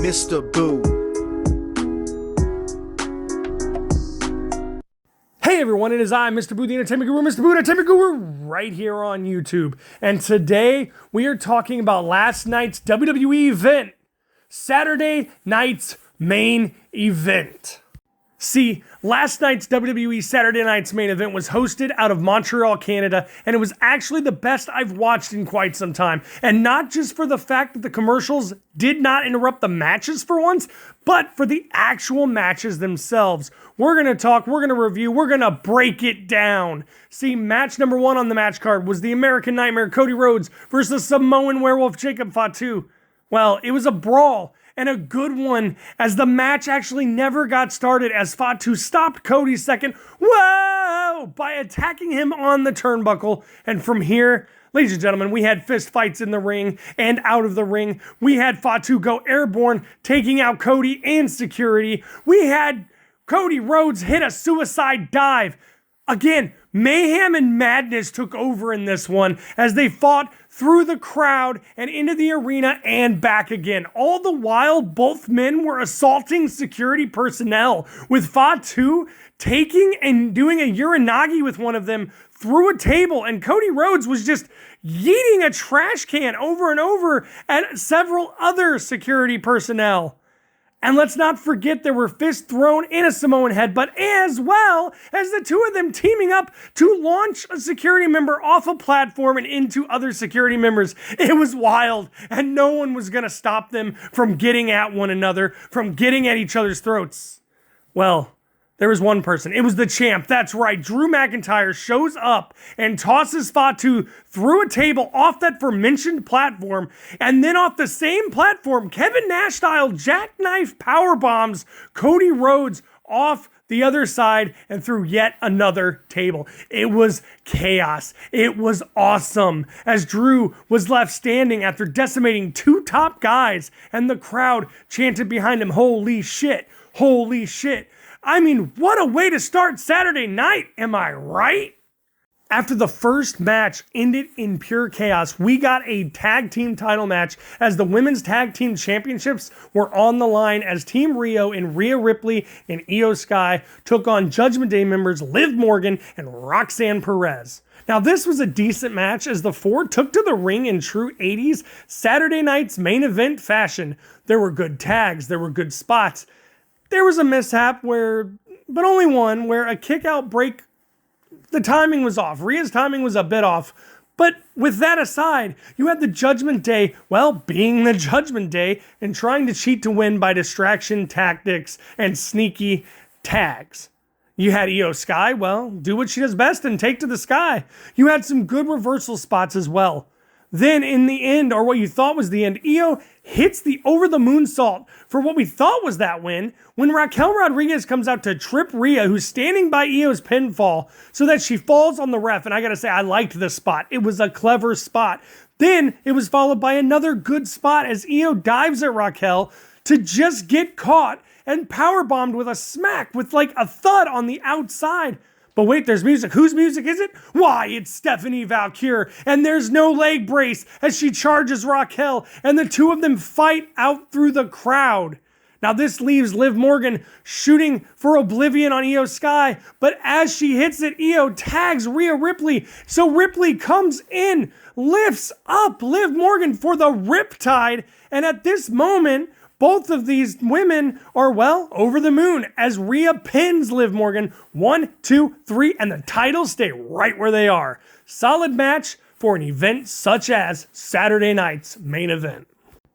Mr. Boo. Hey everyone, it is I, Mr. Boo, the Entertainment Guru, Mr. Boo, Entertainment Guru, right here on YouTube. And today we are talking about last night's WWE event, Saturday night's main event. See, last night's WWE Saturday night's main event was hosted out of Montreal, Canada, and it was actually the best I've watched in quite some time. And not just for the fact that the commercials did not interrupt the matches for once, but for the actual matches themselves. We're going to talk, we're going to review, we're going to break it down. See, match number 1 on the match card was the American Nightmare Cody Rhodes versus Samoan Werewolf Jacob Fatu. Well, it was a brawl. And a good one, as the match actually never got started, as Fatu stopped Cody's second, whoa, by attacking him on the turnbuckle. And from here, ladies and gentlemen, we had fist fights in the ring and out of the ring. We had Fatu go airborne, taking out Cody and security. We had Cody Rhodes hit a suicide dive. Again, mayhem and madness took over in this one as they fought through the crowd and into the arena and back again. All the while, both men were assaulting security personnel, with Fatu taking and doing a uranagi with one of them through a table, and Cody Rhodes was just yeeting a trash can over and over at several other security personnel. And let's not forget there were fists thrown in a Samoan headbutt, as well as the two of them teaming up to launch a security member off a platform and into other security members. It was wild, and no one was going to stop them from getting at one another, from getting at each other's throats. Well, there was one person. It was the champ. That's right. Drew McIntyre shows up and tosses Fatu through a table off that aforementioned platform. And then off the same platform, Kevin Nash style jackknife power bombs Cody Rhodes off the other side and through yet another table. It was chaos. It was awesome as Drew was left standing after decimating 2 top guys, and the crowd chanted behind him, "Holy shit, holy shit." I mean, what a way to start Saturday night, am I right? After the first match ended in pure chaos, we got a tag team title match as the women's tag team championships were on the line as Team Rio and Rhea Ripley and Io Sky took on Judgment Day members Liv Morgan and Roxanne Perez. Now, this was a decent match as the four took to the ring in true 80s Saturday night's main event fashion. There were good tags, there were good spots. There was a mishap but only one, where a kick out break, the timing was off. Rhea's timing was a bit off. But with that aside, you had the Judgment Day, being the Judgment Day and trying to cheat to win by distraction tactics and sneaky tags. You had Io Sky, do what she does best and take to the sky. You had some good reversal spots as well. Then in the end, or what you thought was the end, Io hits the over-the-moonsault for what we thought was that win when Raquel Rodriguez comes out to trip Rhea, who's standing by Io's pinfall, so that she falls on the ref. And I gotta say, I liked this spot. It was a clever spot. Then it was followed by another good spot as Io dives at Raquel to just get caught and powerbombed with a smack with like a thud on the outside. But wait, there's music. Whose music is it? Why, it's Stephanie Valkyrie. And there's no leg brace as she charges Raquel, and the two of them fight out through the crowd. Now this leaves Liv Morgan shooting for Oblivion on Io Sky, but as she hits it, Io tags Rhea Ripley. So Ripley comes in, lifts up Liv Morgan for the Riptide, and at this moment, both of these women are, over the moon as Rhea pins Liv Morgan 1, 2, 3, and the titles stay right where they are. Solid match for an event such as Saturday night's main event.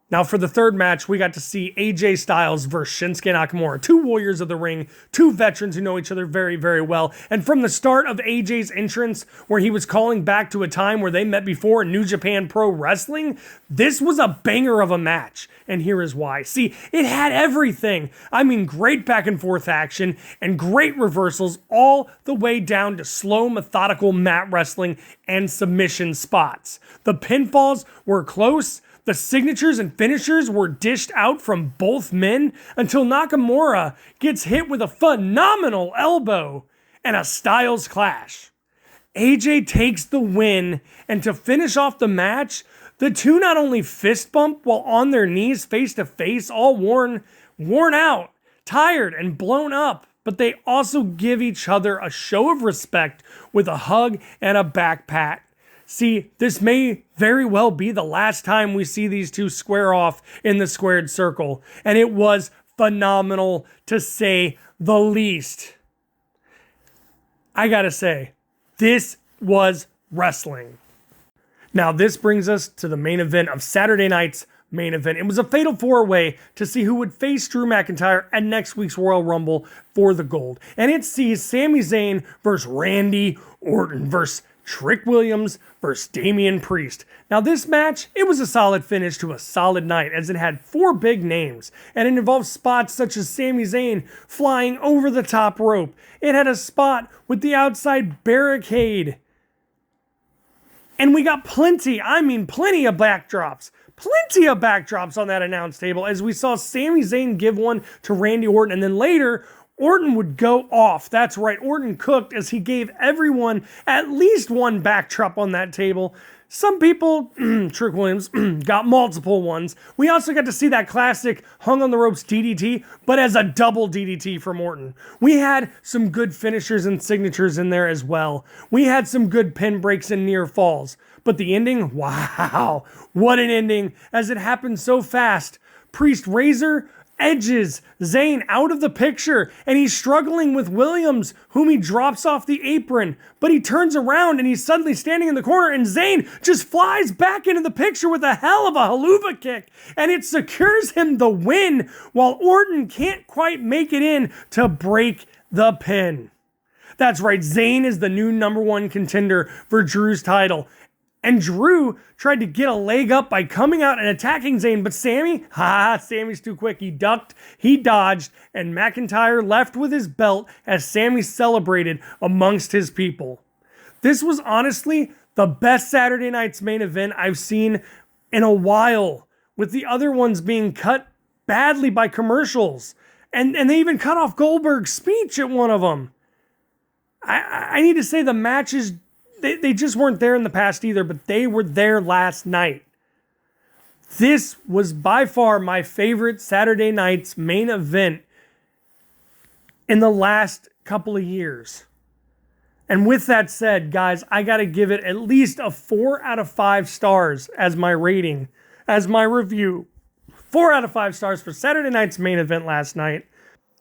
Now for the third match, we got to see AJ Styles versus Shinsuke Nakamura. 2 warriors of the ring, 2 veterans who know each other very, very well. And from the start of AJ's entrance, where he was calling back to a time where they met before in New Japan Pro Wrestling, this was a banger of a match. And here is why. See, it had everything. I mean, great back and forth action and great reversals all the way down to slow, methodical mat wrestling and submission spots. The pinfalls were close. The signatures and finishers were dished out from both men until Nakamura gets hit with a phenomenal elbow and a Styles clash. AJ takes the win, and to finish off the match, The two not only fist bump while on their knees face to face, all worn out, tired, and blown up, but they also give each other a show of respect with a hug and a back pat. See, this may very well be the last time we see these two square off in the squared circle, and it was phenomenal to say the least. I gotta say, this was wrestling. Now, this brings us to the main event of Saturday night's main event. It was a fatal four-way to see who would face Drew McIntyre at next week's Royal Rumble for the gold. And it sees Sami Zayn versus Randy Orton versus Trick Williams versus Damian Priest. Now this match, it was a solid finish to a solid night as it had 4 big names, and it involved spots such as Sami Zayn flying over the top rope. It had a spot with the outside barricade. And we got plenty of backdrops. Plenty of backdrops on that announce table as we saw Sami Zayn give one to Randy Orton, and then later Orton would go off. That's right, Orton cooked as he gave everyone at least one backdrop on that table. Some people, Trick Williams, got multiple ones. We also got to see that classic hung on the ropes DDT, but as a double DDT from Orton. We had some good finishers and signatures in there as well. We had some good pin breaks and near falls. But the ending, wow, what an ending, as it happened so fast. Priest Razor edges Zayn out of the picture, and he's struggling with Williams, whom he drops off the apron, but he turns around and he's suddenly standing in the corner, and Zayn just flies back into the picture with a hell of a haluva kick, and it secures him the win, while Orton can't quite make it in to break the pin. That's right, Zayn is the new #1 contender for Drew's title. And Drew tried to get a leg up by coming out and attacking Zayn, but Sami's too quick. He ducked, he dodged, and McIntyre left with his belt as Sami celebrated amongst his people. This was honestly the best Saturday night's main event I've seen in a while, with the other ones being cut badly by commercials. And they even cut off Goldberg's speech at one of them. I need to say the matches, they just weren't there in the past either, but they were there last night. This was by far my favorite Saturday night's main event in the last couple of years. And with that said, guys, I got to give it at least a 4 out of 5 stars as my rating, as my review. 4 out of 5 stars for Saturday night's main event last night.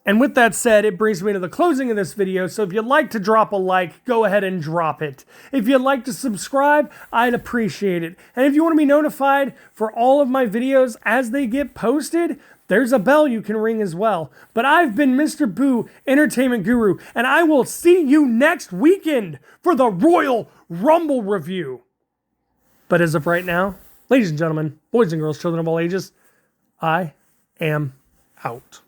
And with that said, it brings me to the closing of this video, so if you'd like to drop a like, go ahead and drop it. If you'd like to subscribe, I'd appreciate it. And if you want to be notified for all of my videos as they get posted, there's a bell you can ring as well. But I've been Mr. Boo, Entertainment Guru, and I will see you next weekend for the Royal Rumble review. But as of right now, ladies and gentlemen, boys and girls, children of all ages, I am out.